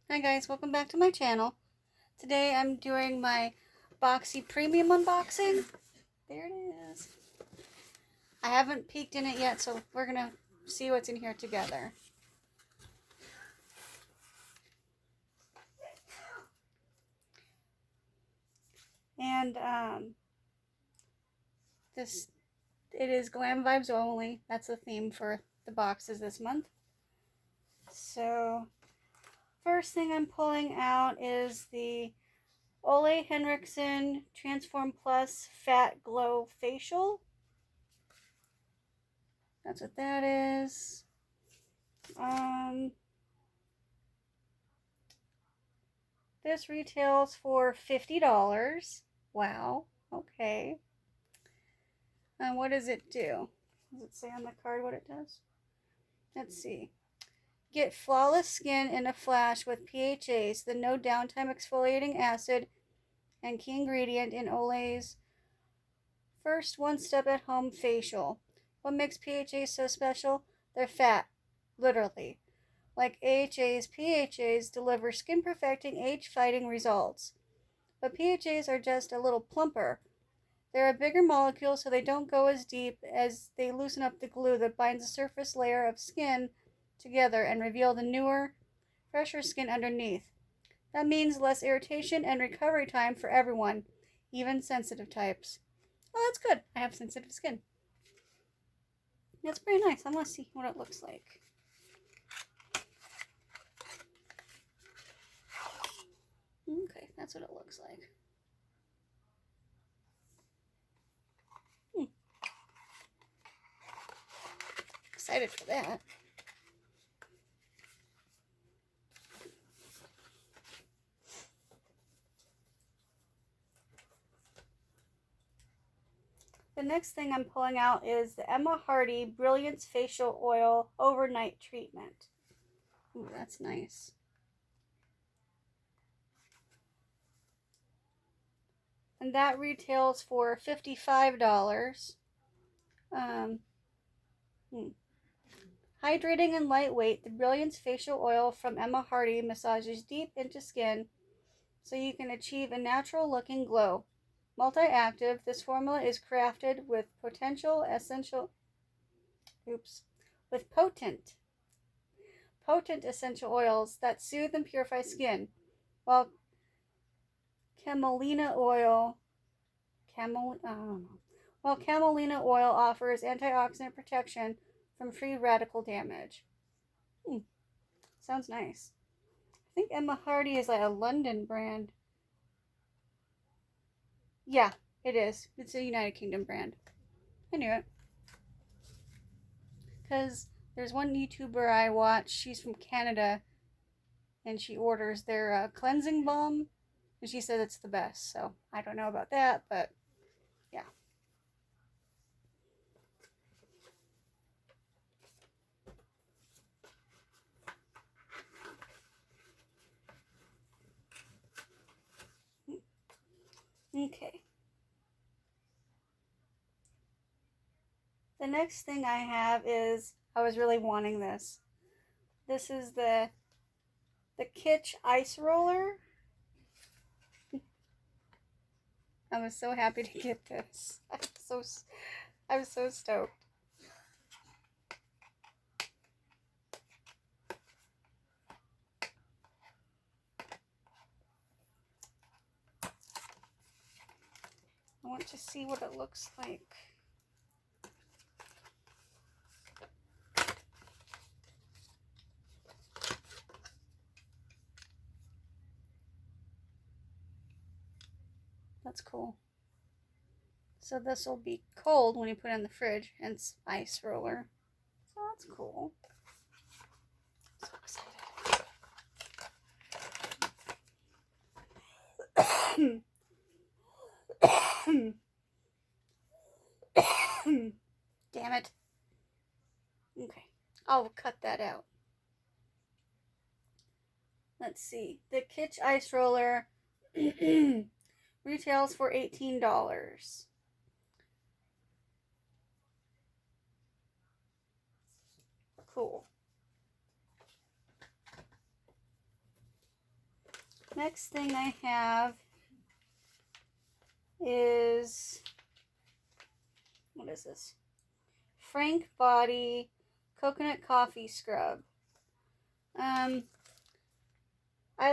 Hi guys, welcome back to my channel. Today I'm doing my Boxy Premium unboxing. There it is. I haven't peeked in it yet, so we're gonna see what's in here together. And it is Glam Vibes only. That's the theme for the boxes this month. So first thing I'm pulling out is the Olay Henriksen Transform Plus Fat Glow Facial. That's what that is. This retails for $50. Wow. Okay. And what does it do? Does it say on the card what it does? Let's see. Get flawless skin in a flash with PHAs, the no downtime exfoliating acid and key ingredient in Olay's first one-step at-home facial. What makes PHAs so special? They're fat, literally. Like AHAs, PHAs deliver skin-perfecting, age-fighting results. But PHAs are just a little plumper. They're a bigger molecule, so they don't go as deep as they loosen up the glue that binds the surface layer of skin together and reveal the newer, fresher skin underneath. That means less irritation and recovery time for everyone, even sensitive types. Oh, that's good. I have sensitive skin. That's pretty nice. I want to see what it looks like. Okay, that's what it looks like. Excited for that. The next thing I'm pulling out is the Emma Hardy Brilliance Facial Oil Overnight Treatment. Ooh, that's nice. And that retails for $55. Hydrating and lightweight, the Brilliance Facial Oil from Emma Hardy massages deep into skin so you can achieve a natural looking glow. Multi-active, this formula is crafted with potent essential oils that soothe and purify skin, while camelina oil offers antioxidant protection from free radical damage. Sounds nice. I think Emma Hardy is like a London brand. Yeah, it is. It's a United Kingdom brand. I knew it. Because there's one YouTuber I watch, she's from Canada, and she orders their cleansing balm, and she said it's the best. So I don't know about that, but yeah. Okay. The next thing I have is, I was really wanting this. This is the Kitsch Ice Roller. I was so happy to get this. I was so stoked. I want to see what it looks like. That's cool. So this will be cold when you put it in the fridge, and it's ice roller. So that's cool. So excited. Damn it. Okay, I'll cut that out. Let's see. The Kitsch Ice Roller retails for $18. Cool. Next thing I have is, what is this? Frank Body Coconut Coffee Scrub. I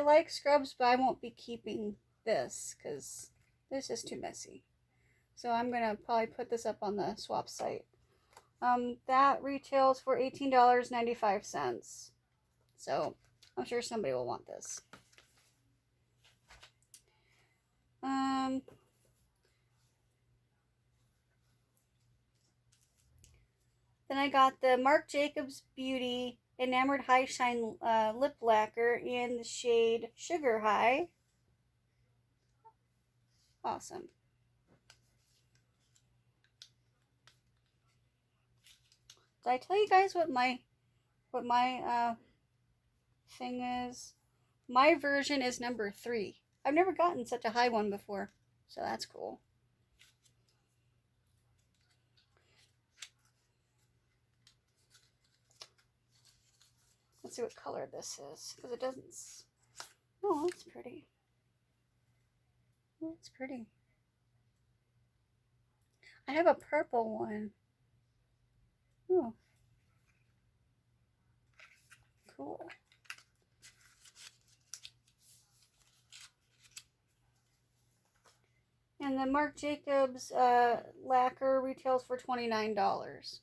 like scrubs, but I won't be keeping this because this is too messy. So I'm going to probably put this up on the swap site. That retails for $18.95. So I'm sure somebody will want this. Then I got the Marc Jacobs Beauty Enamored High Shine Lip Lacquer in the shade Sugar High. Awesome. Did I tell you guys what my thing is? My version is number 3. I've never gotten such a high one before, so that's cool. Let's see what color this is, because it doesn't... Oh, that's pretty. Oh, that's pretty. I have a purple one. Oh. Cool. And the Marc Jacobs lacquer retails for $29.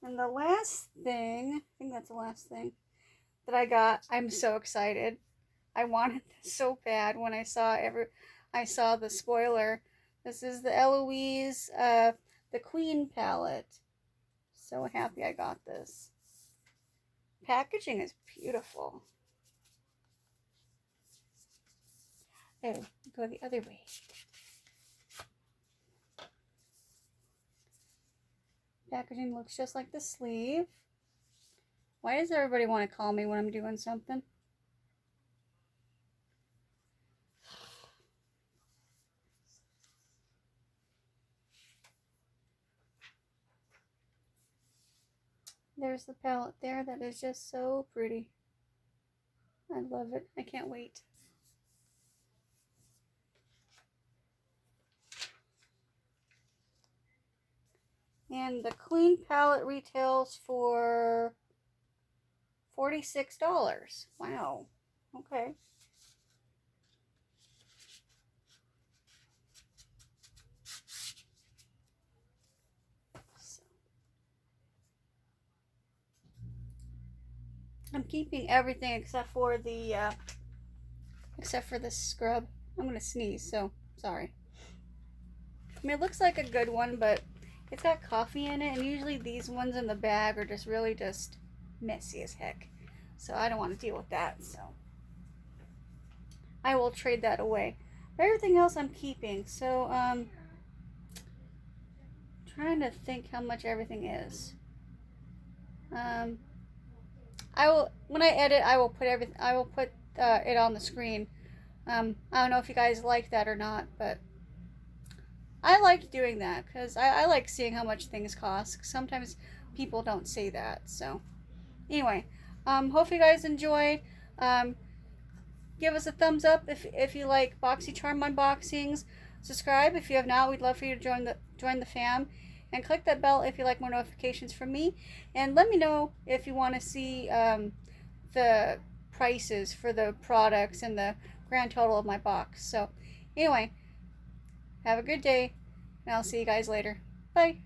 And the last thing, I think that's the last thing that I got, I'm so excited. I wanted this so bad when I saw the spoiler. This is the Eloise, the Queen palette. So happy I got this. Packaging is beautiful. Oh, go the other way. Packaging looks just like the sleeve. Why does everybody want to call me when I'm doing something? There's the palette there. That is just so pretty. I love it. I can't wait. And the Queen palette retails for $46. Wow. Okay. So, I'm keeping everything except for the scrub. I'm gonna sneeze, so sorry. I mean, it looks like a good one, but it's got coffee in it, and usually these ones in the bag are just really just messy as heck. So I don't want to deal with that, so I will trade that away. But everything else I'm keeping. So trying to think how much everything is. I will, when I edit, I will put everything. I will put it on the screen. I don't know if you guys like that or not, but I like doing that because I like seeing how much things cost. Sometimes people don't say that. So anyway, hope you guys enjoy. Give us a thumbs up if you like Boxycharm unboxings. Subscribe if you have not. We'd love for you to join the fam. And click that bell if you like more notifications from me. And let me know if you want to see the prices for the products and the grand total of my box. So anyway, have a good day, and I'll see you guys later. Bye.